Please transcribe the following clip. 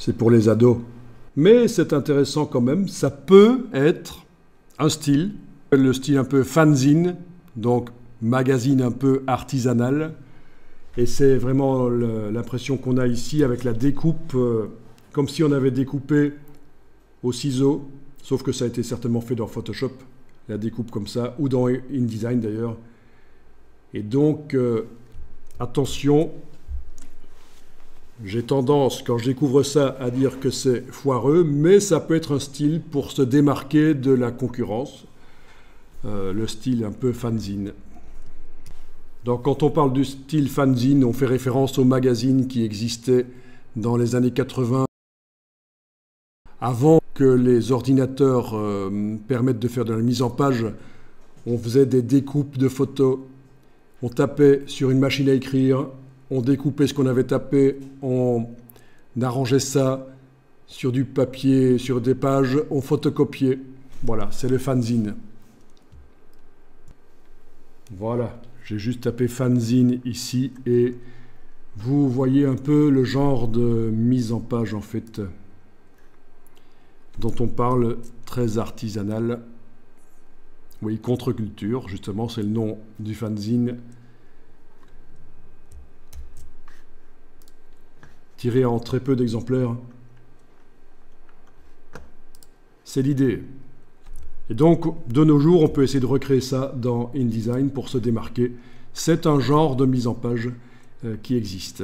c'est pour les ados. Mais c'est intéressant quand même, ça peut être un style, le style un peu fanzine, donc magazine un peu artisanal. Et c'est vraiment l'impression qu'on a ici avec la découpe, comme si on avait découpé au ciseau, sauf que ça a été certainement fait dans Photoshop, la découpe comme ça, ou dans InDesign d'ailleurs. Et donc, attention, j'ai tendance, quand je découvre ça, à dire que c'est foireux, mais ça peut être un style pour se démarquer de la concurrence, le style un peu fanzine. Donc quand on parle du style fanzine, on fait référence aux magazines qui existaient dans les années 80, avant que les ordinateurs permettent de faire de la mise en page. On faisait des découpes de photos, on tapait sur une machine à écrire, on découpait ce qu'on avait tapé, on arrangeait ça sur du papier, sur des pages, on photocopiait. Voilà, c'est le fanzine. Voilà, j'ai juste tapé fanzine ici et vous voyez un peu le genre de mise en page en fait dont on parle, très artisanal. Oui, contre-culture, justement, c'est le nom du fanzine. Tiré en très peu d'exemplaires. C'est l'idée. Et donc, de nos jours, on peut essayer de recréer ça dans InDesign pour se démarquer. C'est un genre de mise en page qui existe.